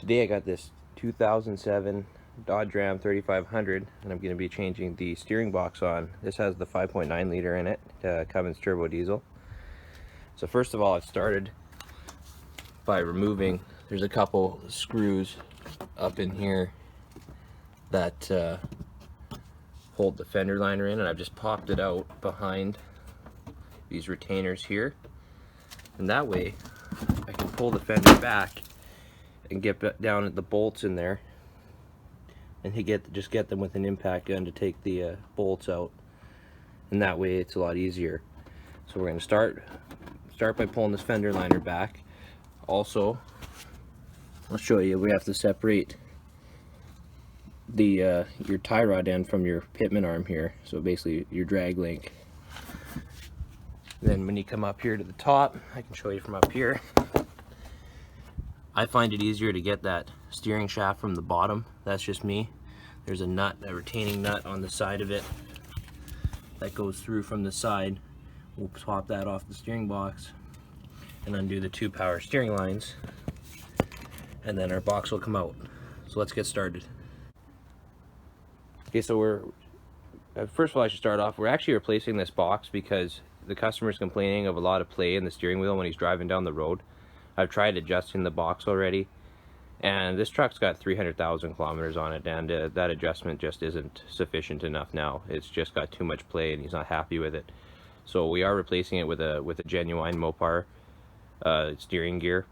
Today I got this 2007 Dodge Ram 3500 and I'm going to be changing the steering box on. This has the 5.9 liter in it, Cummins turbo diesel. So first of all, it started by removing, there's a couple screws up in here that hold the fender liner in, and I've just popped it out behind these retainers here, and that way I can pull the fender back and get down at the bolts in there and just get them with an impact gun to take the bolts out, and that way it's a lot easier. So we're going to start by pulling this fender liner back. Also, I'll show you, we have to separate the your tie rod end from your pitman arm here, so basically your drag link. Then when you come up here to the top, I can show you from up here, I find it easier to get that steering shaft from the bottom. That's just me. There's a nut, a retaining nut on the side of it that goes through from the side. We'll pop that off the steering box and undo the two power steering lines, and then our box will come out. So let's get started. Okay, so first of all, I should start off, we're actually replacing this box because the customer's complaining of a lot of play in the steering wheel when he's driving down the road. I've tried adjusting the box already, and this truck's got 300,000 kilometers on it, and that adjustment just isn't sufficient enough now. It's just got too much play and he's not happy with it. So we are replacing it with a genuine Mopar steering gear.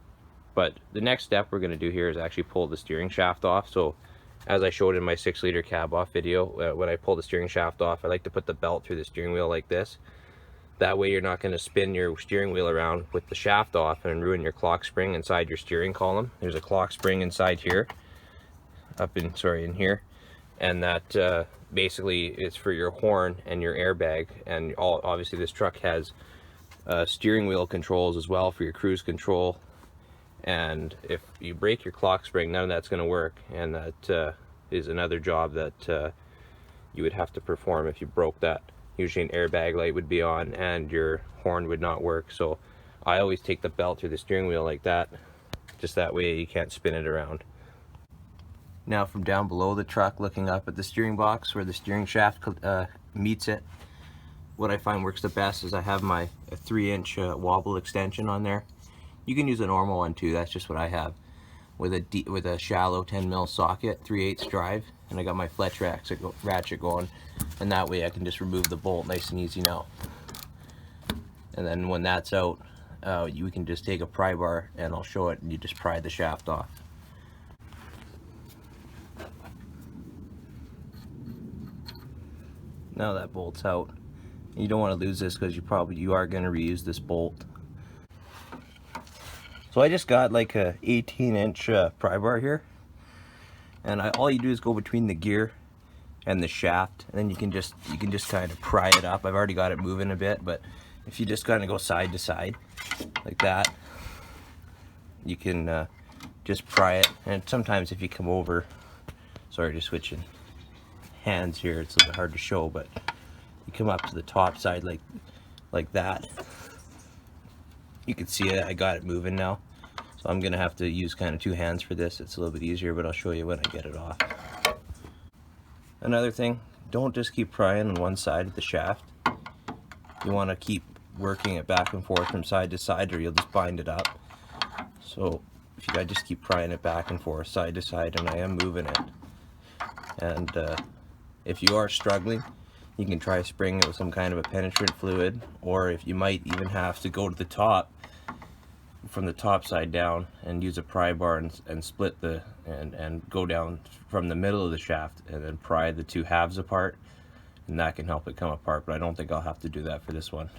But the next step we're going to do here is actually pull the steering shaft off. So as I showed in my 6-liter cab off video, when I pull the steering shaft off, I like to put the belt through the steering wheel like this. That way you're not going to spin your steering wheel around with the shaft off and ruin your clock spring inside your steering column. There's a clock spring inside here, in here, and that basically is for your horn and your airbag. And obviously this truck has steering wheel controls as well for your cruise control. And if you break your clock spring, none of that's going to work, and that is another job that you would have to perform if you broke that. Usually an airbag light would be on and your horn would not work. So I always take the belt through the steering wheel like that, just that way you can't spin it around. Now from down below the truck, looking up at the steering box where the steering shaft meets it, what I find works the best is I have my 3-inch wobble extension on there. You can use a normal one too, that's just what I have, with a shallow 10mm socket, 3/8 drive, and I got my fletch ratchet going, and that way I can just remove the bolt nice and easy now. And then when that's out, you can just take a pry bar and I'll show it, and you just pry the shaft off. Now that bolt's out. You don't want to lose this because you are going to reuse this bolt. So I just got like a 18-inch pry bar here, and all you do is go between the gear and the shaft, and then you can just kind of pry it up. I've already got it moving a bit, but if you just kind of go side to side like that, you can just pry it. And sometimes if you come over, sorry, just switching hands here, it's a little bit hard to show, but you come up to the top side like that. You can see it, I got it moving now. So I'm gonna have to use kind of 2 hands for this. It's a little bit easier, but I'll show you when I get it off. Another thing, don't just keep prying on one side of the shaft. You wanna keep working it back and forth from side to side, or you'll just bind it up. So if I just keep prying it back and forth, side to side, and I am moving it. And if you are struggling, you can try spraying it with some kind of a penetrant fluid, or if you might even have to go to the top, from the top side down, and use a pry bar and split and go down from the middle of the shaft and then pry the 2 halves apart, and that can help it come apart, but I don't think I'll have to do that for this one.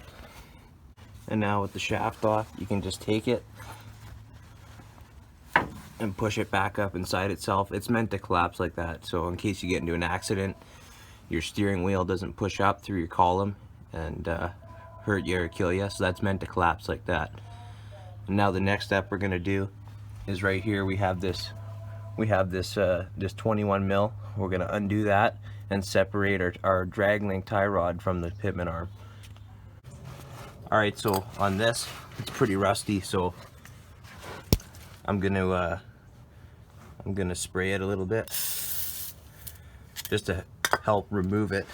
And now with the shaft off, you can just take it and push it back up inside itself. It's meant to collapse like that, so in case you get into an accident, your steering wheel doesn't push up through your column and hurt you or kill you. So that's meant to collapse like that. And now the next step we're going to do is right here. We have this 21mm. We're going to undo that and separate our drag link tie rod from the pitman arm. Alright, so on this, it's pretty rusty, so I'm going to I'm gonna spray it a little bit just to help remove it.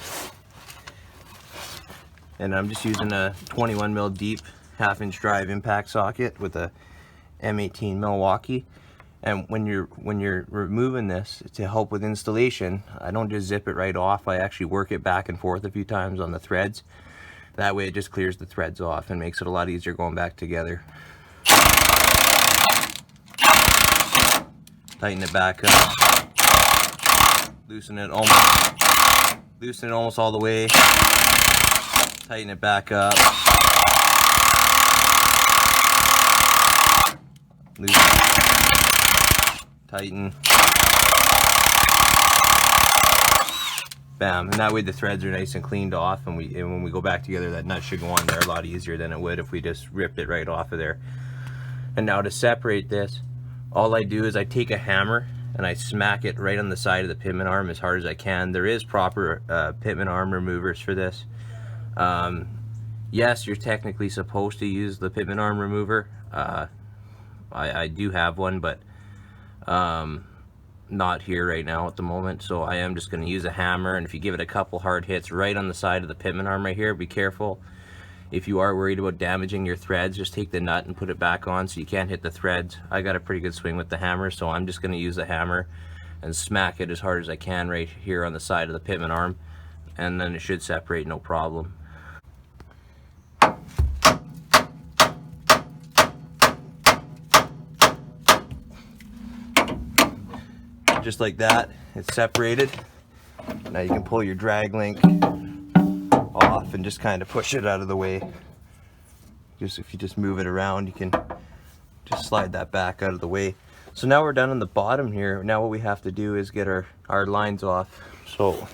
And I'm just using a 21 mil deep 1/2-inch drive impact socket with a M18 Milwaukee. And when you're removing this to help with installation, I don't just zip it right off. I actually work it back and forth a few times on the threads. That way it just clears the threads off and makes it a lot easier going back together. Tighten it back up. Loosen it almost all the way. Tighten it back up. Loosen. Tighten. Bam. And that way the threads are nice and cleaned off, and when we go back together, that nut should go on there a lot easier than it would if we just ripped it right off of there. And now to separate this, all I do is I take a hammer and I smack it right on the side of the pitman arm as hard as I can. There is proper pitman arm removers for this. Yes, you're technically supposed to use the pitman arm remover. I do have one, but not here right now at the moment, so I am just going to use a hammer. And if you give it a couple hard hits right on the side of the pitman arm right here, be careful. If you are worried about damaging your threads, just take the nut and put it back on so you can't hit the threads. I got a pretty good swing with the hammer, so I'm just going to use the hammer and smack it as hard as I can right here on the side of the pitman arm, and then it should separate no problem. Just like that, it's separated. Now you can pull your drag link off and just kind of push it out of the way. Just if you just move it around, you can just slide that back out of the way. So now we're done on the bottom here. Now what we have to do is get our lines off. So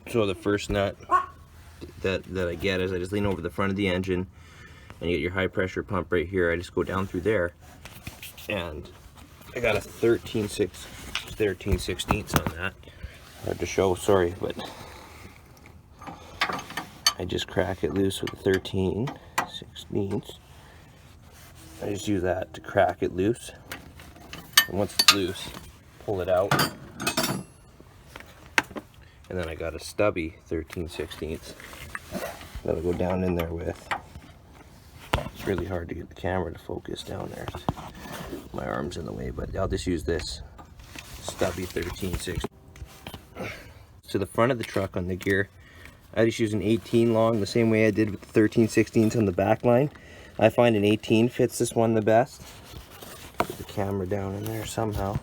the first nut that I get is I just lean over the front of the engine, and you get your high pressure pump right here. I just go down through there, and I got a 13/16 on that. Hard to show, sorry, but I just crack it loose with a 13/16. I just use that to crack it loose, and once it's loose, pull it out. And then I got a stubby 13/16 that'll go down in there with. It's really hard to get the camera to focus down there. My arm's in the way, but I'll just use this stubby 13/16. To the front of the truck on the gear, I just use an 18 long, the same way I did with the 13/16 on the back line. I find an 18 fits this one the best. Put the camera down in there somehow.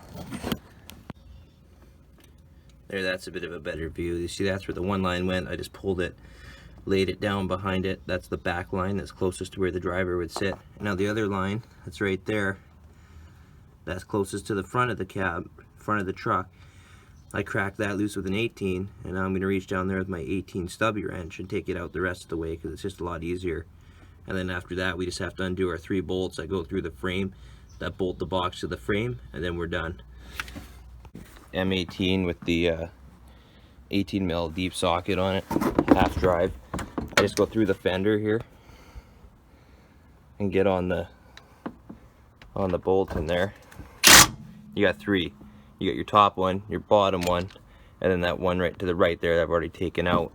There, that's a bit of a better view. You see, that's where the one line went. I just pulled it, laid it down behind it. That's the back line that's closest to where the driver would sit. Now the other line, that's right there, that's closest to the front of the cab, front of the truck. I cracked that loose with an 18, and now I'm going to reach down there with my 18 stubby wrench and take it out the rest of the way, because it's just a lot easier. And then after that, we just have to undo our 3 bolts that go through the frame, that bolt the box to the frame, and then we're done. M18 with the 18 mil deep socket on it, half drive. I just go through the fender here and get on the bolt in there. You got 3. You got your top one, your bottom one, and then that one right to the right there that I've already taken out.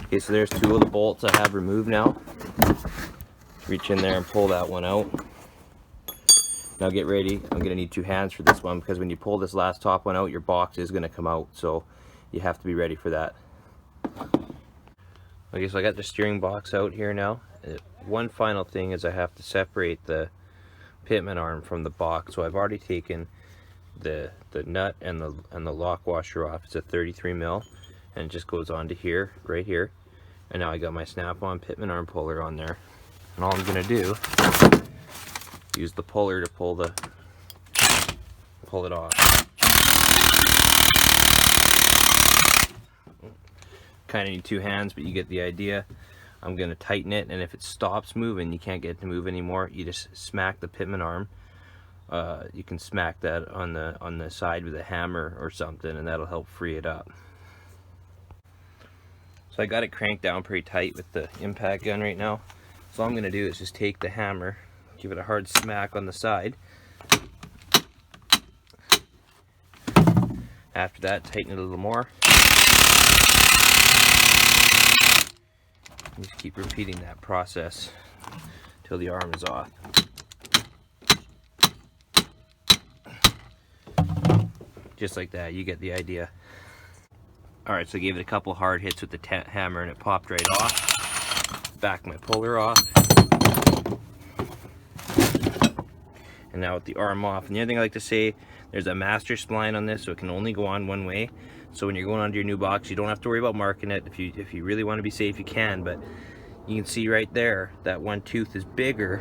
Okay, so there's 2 of the bolts I have removed now. Reach in there and pull that one out. Now get ready. I'm going to need 2 hands for this one, because when you pull this last top one out, your box is going to come out, so you have to be ready for that. Okay, so I got the steering box out here now. One final thing is I have to separate the pitman arm from the box. So I've already taken the nut and the lock washer off. It's a 33 mil, and it just goes on to here, right here. And now I got my snap-on pitman arm puller on there. And all I'm going to do, use the puller to pull it off. Kind of need 2 hands, but you get the idea. I'm going to tighten it, and if it stops moving, you can't get it to move anymore, you just smack the pitman arm. You can smack that on the side with a hammer or something, and that'll help free it up. So I got it cranked down pretty tight with the impact gun right now. So all I'm going to do is just take the hammer, give it a hard smack on the side. After that, tighten it a little more. And just keep repeating that process until the arm is off. Just like that, you get the idea. Alright, so I gave it a couple hard hits with the hammer and it popped right off. Back my puller off. And now with the arm off. And the other thing I like to say, there's a master spline on this, so it can only go on one way. So when you're going onto your new box, you don't have to worry about marking it. If you really want to be safe, you can. But you can see right there that one tooth is bigger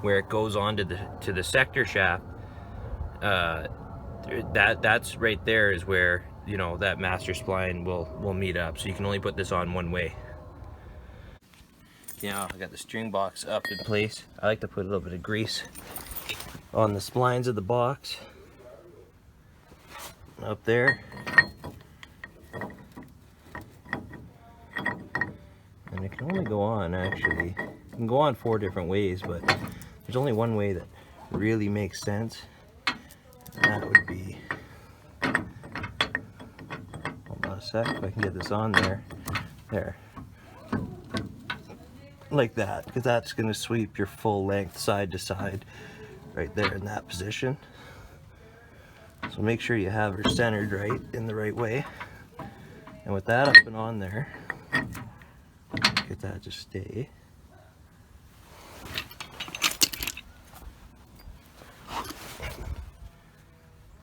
where it goes on to the sector shaft. That's right there is where, you know, that master spline will meet up. So you can only put this on one way. Now I got the string box up in place. I like to put a little bit of grease on the splines of the box up there. And it can only go on, actually. It can go on 4 different ways, but there's only one way that really makes sense. And that would be, hold on a sec, if I can get this on there. There. Like that, because that's going to sweep your full length side to side right there in that position. So make sure you have her centered right in the right way. And with that up and on there, get that to stay.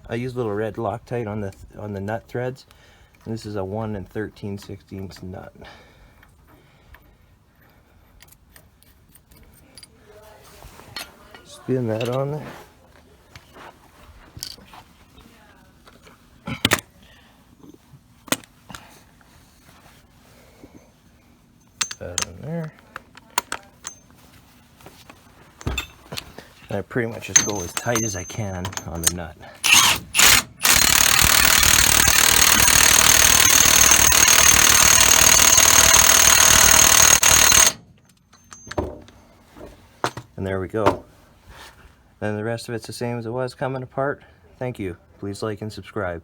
I use a little red Loctite on the nut threads. And this is a 1 13/16 nut. Spin that on there. That on there. And I pretty much just go as tight as I can on the nut. And there we go. Then the rest of it's the same as it was coming apart. Thank you. Please like and subscribe.